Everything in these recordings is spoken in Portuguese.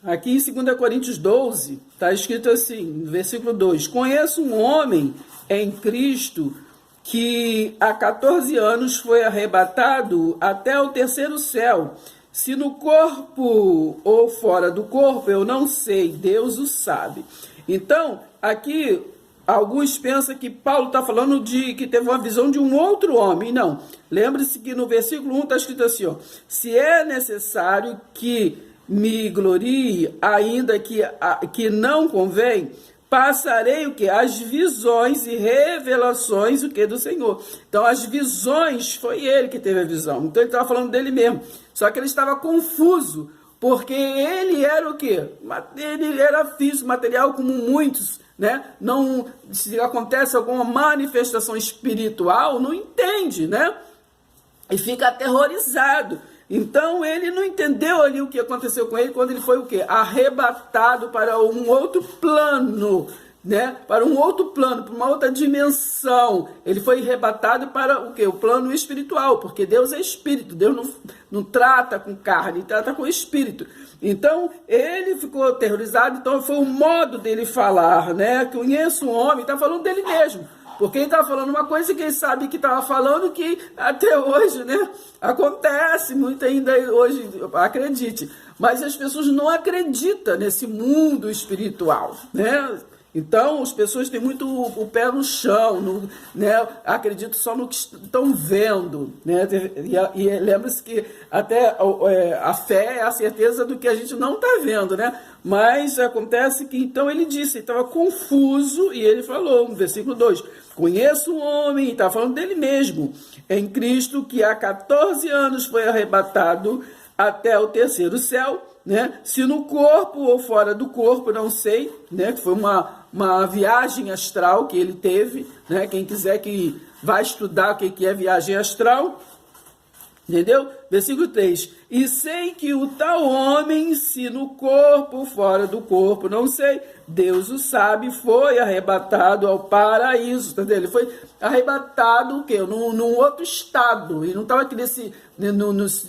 Aqui em 2 Coríntios 12, está escrito assim, no versículo 2: Conheço um homem em Cristo que há 14 anos foi arrebatado até o terceiro céu. Se no corpo ou fora do corpo, eu não sei, Deus o sabe. Então, aqui, alguns pensam que Paulo está falando de que teve uma visão de um outro homem. Não. Lembre-se que no versículo 1 está escrito assim, ó: se é necessário que me glorie, ainda que não convém, passarei o que? As visões e revelações o que? Do Senhor. Então, as visões, foi ele que teve a visão. Então, ele estava falando dele mesmo. Só que ele estava confuso, porque ele era o quê? Ele era físico, material, como muitos, né? Não, se acontece alguma manifestação espiritual, não entende, né? E fica aterrorizado. Então, ele não entendeu ali o que aconteceu com ele quando ele foi o quê? Arrebatado para um outro plano, né? Para um outro plano, para uma outra dimensão. Ele foi arrebatado para o quê? O plano espiritual, porque Deus é espírito. Deus não trata com carne, trata com espírito. Então, ele ficou aterrorizado. Então, foi o modo dele falar, né? Conheço um homem, está falando dele mesmo. Porque ele estava falando uma coisa que ele sabe que estava falando, que até hoje, né, acontece muito ainda hoje, acredite. Mas as pessoas não acreditam nesse mundo espiritual, né? Então, as pessoas têm muito o pé no chão, né? Acreditam só no que estão vendo, né? E lembra-se que até a fé é a certeza do que a gente não está vendo, né? Mas acontece que, então, ele disse, ele estava confuso, e ele falou, no versículo 2, conheço um homem, está falando dele mesmo, em Cristo, que há 14 anos foi arrebatado até o terceiro céu, né? Se no corpo ou fora do corpo, não sei, né? Que foi uma viagem astral que ele teve, né? Quem quiser que vá estudar o que é viagem astral, entendeu? Versículo 3. E sei que o tal homem, se no corpo ou fora do corpo, não sei, Deus o sabe, foi arrebatado ao paraíso, entendeu? Ele foi arrebatado o quê? Num outro estado. E não estava aqui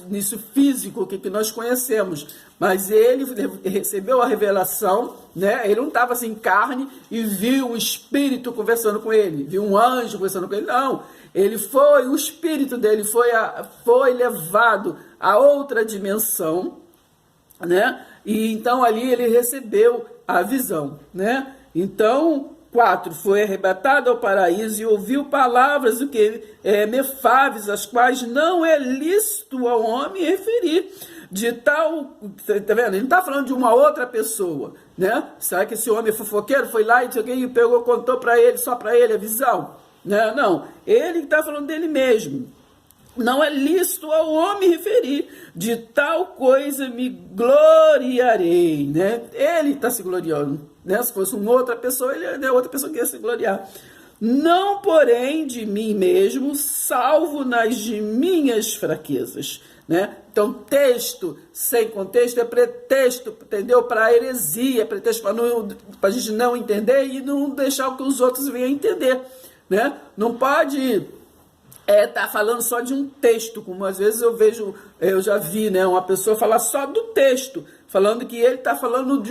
nisso físico que nós conhecemos. Mas ele recebeu a revelação, né? Ele não estava assim em carne e viu o Espírito conversando com ele, viu um anjo conversando com ele, não. Ele foi, o Espírito dele foi levado a outra dimensão, né? E então ali ele recebeu a visão, né? Então, 4, foi arrebatado ao paraíso e ouviu palavras o que mefáveis, as quais não é lícito ao homem referir. De tal, tá vendo? Ele não está falando de uma outra pessoa, né? Será que esse homem fofoqueiro foi lá e pegou, contou para ele, só para ele a visão? Né? Não, ele está falando dele mesmo. Não é lícito ao homem referir, de tal coisa me gloriarei, né? Ele está se gloriando, né? Se fosse uma outra pessoa, ele é outra pessoa que ia se gloriar. Não, porém, de mim mesmo, salvo nas de minhas fraquezas, né? Então, texto sem contexto é pretexto, entendeu? Para heresia, pretexto para a gente não entender e não deixar que os outros venham entender, né? Não pode tá falando só de um texto, como às vezes eu já vi, né, uma pessoa falar só do texto, falando que ele está falando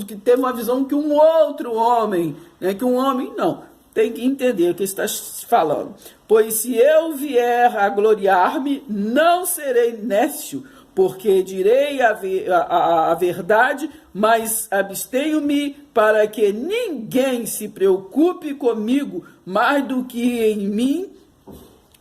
que teve uma visão que um outro homem, né, que um homem não. Tem que entender o que está falando. Pois se eu vier a gloriar-me, não serei nécio, porque direi a verdade, mas abstenho-me para que ninguém se preocupe comigo mais do que em mim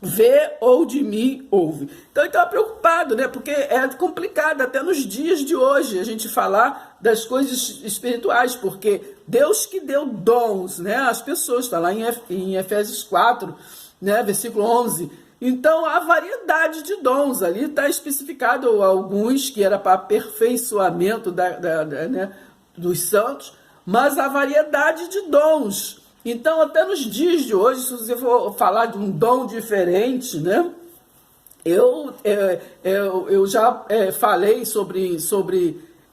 vê ou de mim ouve. Então ele estava preocupado, né? Porque é complicado até nos dias de hoje a gente falar das coisas espirituais, porque Deus que deu dons, né? As pessoas, está lá em Efésios 4, né? Versículo 11. Então há variedade de dons, ali está especificado alguns que era para aperfeiçoamento né, dos santos, mas há variedade de dons. Então, até nos dias de hoje, se você for falar de um dom diferente, né? Eu já falei sobre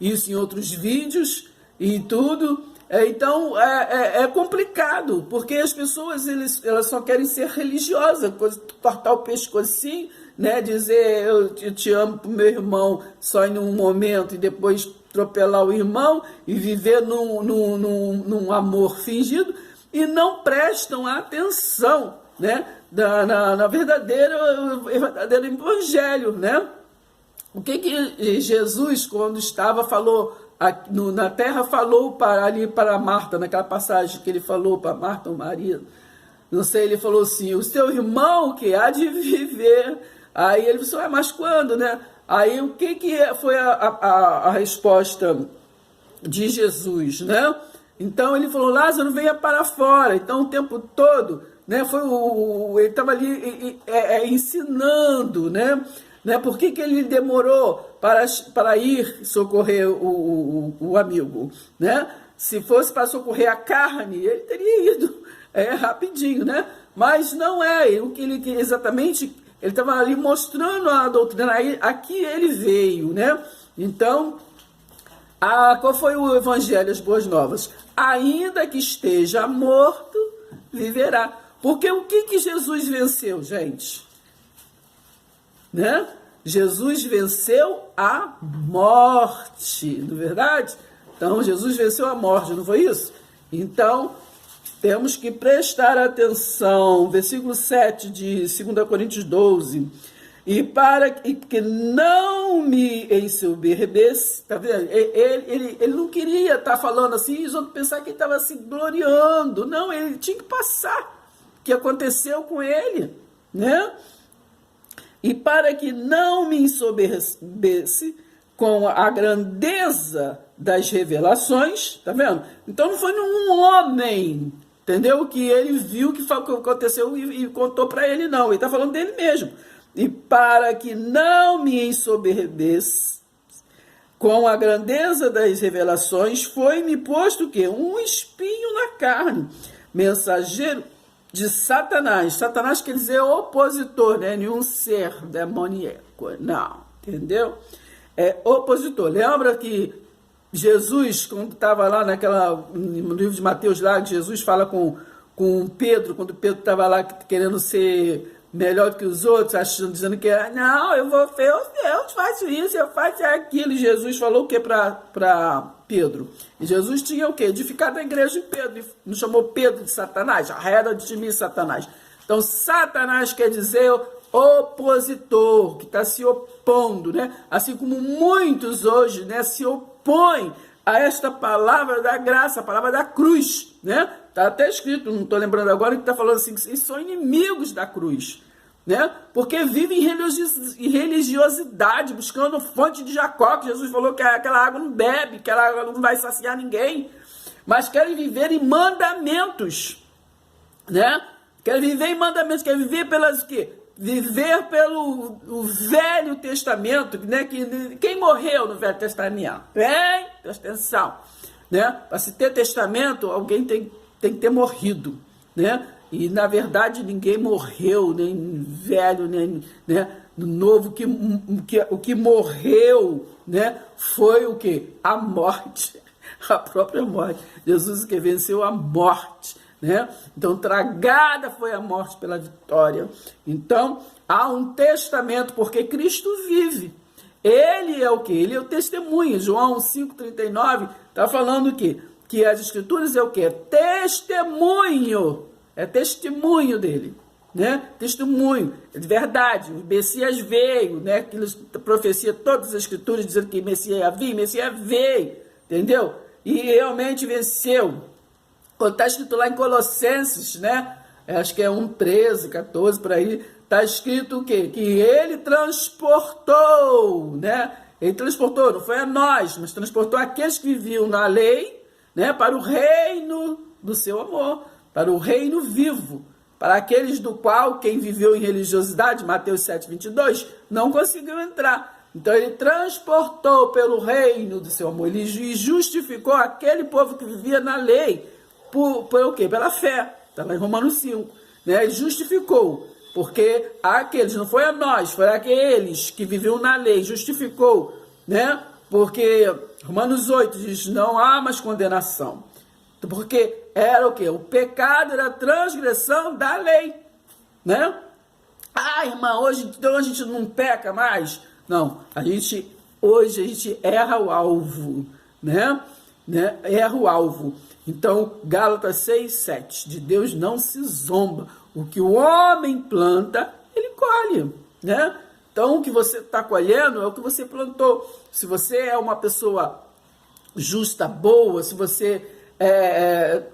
isso em outros vídeos e tudo. Então, é complicado, porque as pessoas elas só querem ser religiosas, cortar o pescoço assim, né? Dizer eu te amo pro meu irmão só em um momento e depois atropelar o irmão e viver num amor fingido e não prestam atenção, né, na verdadeiro evangelho, né? O que Jesus, quando falou na terra, falou para Marta, naquela passagem que ele falou para Marta, o marido, não sei, ele falou assim, o seu irmão que há de viver. Aí ele disse, mas quando, né? Aí o que foi a resposta de Jesus, né? Então ele falou, Lázaro, venha para fora. Então o tempo todo, né, ele estava ali ensinando, né? Por que ele demorou para ir socorrer o amigo, né? Se fosse para socorrer a carne, ele teria ido rapidinho, né? Mas não é o que ele exatamente, ele estava ali mostrando a doutrina, aqui ele veio, né? Então, qual foi o evangelho, as boas novas? Ainda que esteja morto, viverá. Porque o que Jesus venceu, gente? Né? Jesus venceu a morte, não é verdade? Então, Jesus venceu a morte, não foi isso? Então, temos que prestar atenção, versículo 7 de 2 Coríntios 12, e para que não me ensoberbece, tá vendo? Ele não queria estar falando assim, e os outros pensaram que ele estava se gloriando, não, ele tinha que passar o que aconteceu com ele, né? E para que não me ensoberbece com a grandeza das revelações, tá vendo? Então não foi num homem, entendeu? Que ele viu que aconteceu e contou para ele, não. Ele está falando dele mesmo. E para que não me ensoberbece com a grandeza das revelações, foi-me posto o quê? Um espinho na carne, mensageiro de Satanás. Satanás quer dizer opositor, né? Nenhum ser demoníaco, não, entendeu? É opositor. Lembra que Jesus, quando estava lá no livro de Mateus, lá, Jesus fala com Pedro, quando Pedro estava lá querendo ser melhor do que os outros, dizendo que não, eu faço isso, eu faço aquilo. E Jesus falou o que para Pedro? E Jesus tinha o quê? Edificado a igreja de Pedro, não chamou Pedro de Satanás, arreda de mim, Satanás. Então, Satanás quer dizer opositor, que está se opondo, né? Assim como muitos hoje, né, se opõem a esta palavra da graça, a palavra da cruz, né? Está até escrito, não estou lembrando agora, que está falando assim, que são inimigos da cruz, né? Porque vivem em religiosidade, buscando fonte de Jacó, que Jesus falou que aquela água não bebe, que aquela água não vai saciar ninguém, mas querem viver em mandamentos, né? Querem viver em mandamentos, querem viver pelas o quê? Viver pelo o Velho Testamento, né? Quem morreu no Velho Testamento? Presta atenção, né? Para se ter testamento, alguém tem que ter morrido, né? E na verdade ninguém morreu, nem velho, nem, né, novo. O que morreu, né, foi o que? A morte, a própria morte. Jesus que venceu a morte, né? Então tragada foi a morte pela vitória. Então há um testamento, porque Cristo vive. Ele é o que? Ele é o testemunho. João 5,39 está falando o quê? Que as escrituras é o quê? Testemunho. É testemunho dele, né? Testemunho, é de verdade. O Messias veio, né? Aquilo, profecia, todas as escrituras dizendo que Messias veio, entendeu? E realmente venceu. Quando está escrito lá em Colossenses, né? Acho que é 1:13, 14, por aí, está escrito o quê? Que ele transportou, né? Ele transportou, não foi a nós, mas transportou aqueles que viviam na lei, né? Para o reino do seu amor, para o reino vivo, para aqueles do qual quem viveu em religiosidade, Mateus 7:22, não conseguiu entrar. Então ele transportou pelo reino do seu amor, ele justificou aquele povo que vivia na lei, por o quê? Pela fé, está lá em Romanos 5, né? Ele justificou, porque aqueles, não foi a nós, foi aqueles que viviam na lei, justificou, né? Porque Romanos 8 diz, não há mais condenação, porque era o quê? O pecado era a transgressão da lei, né? Irmã, hoje então a gente não peca mais. Não, a gente hoje a gente erra o alvo, né? Erra o alvo. Então, Gálatas 6:7, de Deus não se zomba. O que o homem planta, ele colhe, né? Então, o que você está colhendo é o que você plantou. Se você é uma pessoa justa, boa, se você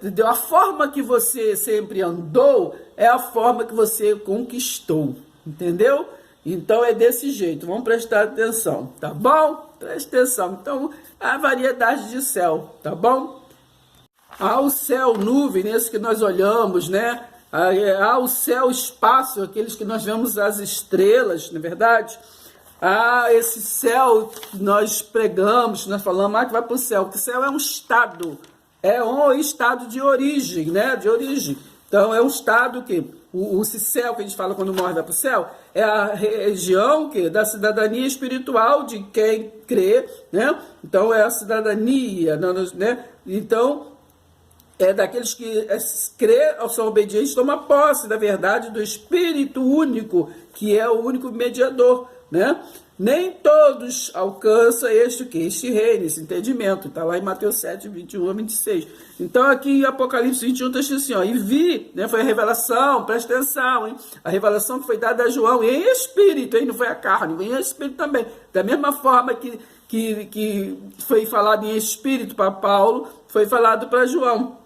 entendeu? A forma que você sempre andou é a forma que você conquistou, entendeu? Então é desse jeito, vamos prestar atenção, tá bom? Preste atenção. Então, a variedade de céu, tá bom? Há o céu, nuvem, nesse que nós olhamos, né? Há o céu, espaço, aqueles que nós vemos as estrelas, não é verdade? Há esse céu que nós pregamos, nós falamos, que vai para o céu, que o céu é um estado, é um estado de origem, né? De origem. Então, é um estado que, o céu que a gente fala quando morre vai para o céu, é a região da cidadania espiritual de quem crê, né? Então, é a cidadania, né? Então, é daqueles que crê, são obedientes, toma posse da verdade do Espírito único, que é o único mediador, né? Nem todos alcançam este reino, esse entendimento. Está lá em Mateus 7, 21 a 26. Então, aqui em Apocalipse 21, está escrito assim, ó, e vi, né, foi a revelação, presta atenção, hein? A revelação que foi dada a João, e em espírito, hein? Não foi a carne, em espírito também. Da mesma forma que foi falado em espírito para Paulo, foi falado para João.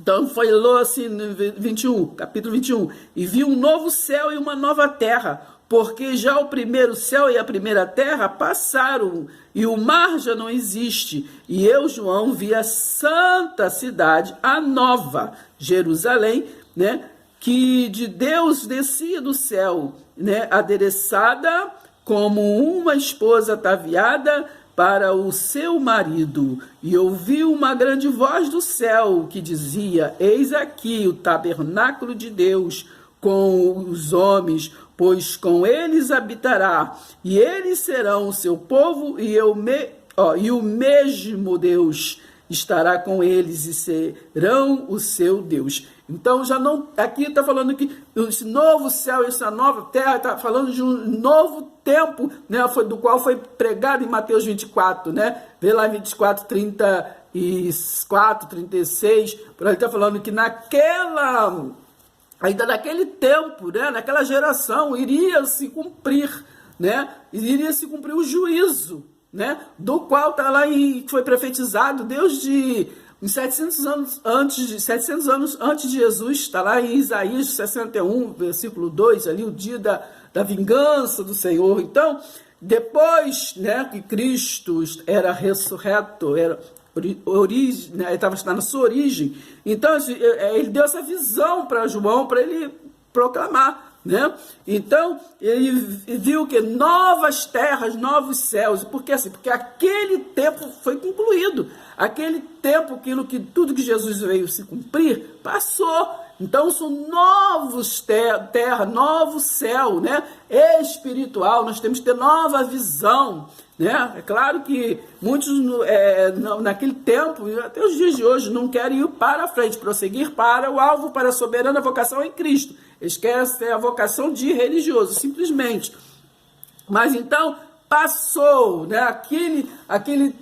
Então, falou assim no 21, capítulo 21, e vi um novo céu e uma nova terra, porque já o primeiro céu e a primeira terra passaram, e o mar já não existe. E eu, João, vi a santa cidade, a nova Jerusalém, né, que de Deus descia do céu, né, adereçada como uma esposa ataviada para o seu marido, e ouvi uma grande voz do céu que dizia, eis aqui o tabernáculo de Deus com os homens, pois com eles habitará, e eles serão o seu povo, e o mesmo Deus estará com eles e serão o seu Deus. Então, já não, aqui está falando que esse novo céu, essa nova terra, está falando de um novo tempo, né, do qual foi pregado em Mateus 24, né? Vê lá 24, 34, 36, por aí está falando que ainda naquele tempo, né, naquela geração, iria se cumprir, né? Iria se cumprir o juízo, né? Do qual está lá e foi profetizado desde 700 anos antes de Jesus, está lá em Isaías 61, versículo 2, ali o dia da vingança do Senhor. Então, depois, né, que Cristo era ressurreto, estava na sua origem, então ele deu essa visão para João, para ele proclamar, né? Então, ele viu que novas terras, novos céus. Por que assim? Porque aquele tempo foi concluído. Aquele tempo, tudo que Jesus veio se cumprir, passou. Então, são novos terra, novo céu, né? Espiritual, nós temos que ter nova visão, né? É claro que muitos, naquele tempo, até os dias de hoje, não querem ir para frente, prosseguir para o alvo, para a soberana vocação em Cristo. Eles querem ter a vocação de religioso, simplesmente. Mas então, passou, né?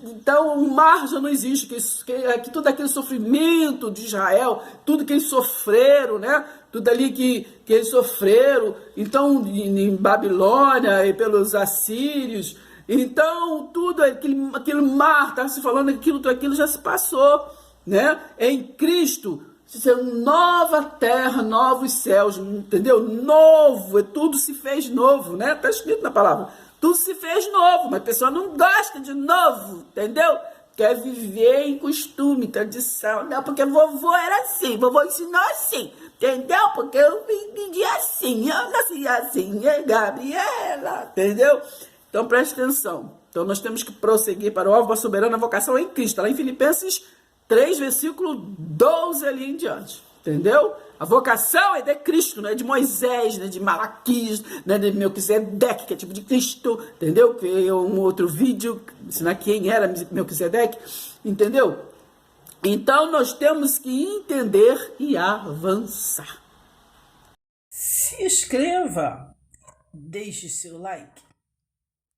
Então o mar já não existe, que tudo aquele sofrimento de Israel, tudo que eles sofreram, né? Tudo ali que eles sofreram, então em Babilônia e pelos assírios, então tudo aquele mar, tá se falando tudo aquilo já se passou, né? Em Cristo, nova terra, novos céus, entendeu? Novo, tudo se fez novo, né? Tá escrito na palavra. Tudo se fez novo, mas a pessoa não gosta de novo, entendeu? Quer viver em costume, tradição. Não, porque vovô era assim, vovô ensinou assim, entendeu? Porque eu vivi assim, eu nasci assim, Gabriela, entendeu? Então preste atenção. Então nós temos que prosseguir para o alvo da soberana vocação em Cristo, lá em Filipenses 3, versículo 12 ali em diante, entendeu? A vocação é de Cristo, não é de Moisés, né, de Malaquias, né, de Melquisedeque, que é tipo de Cristo, entendeu? Que é um outro vídeo, ensinar quem era Melquisedeque, entendeu? Então, nós temos que entender e avançar. Se inscreva, deixe seu like.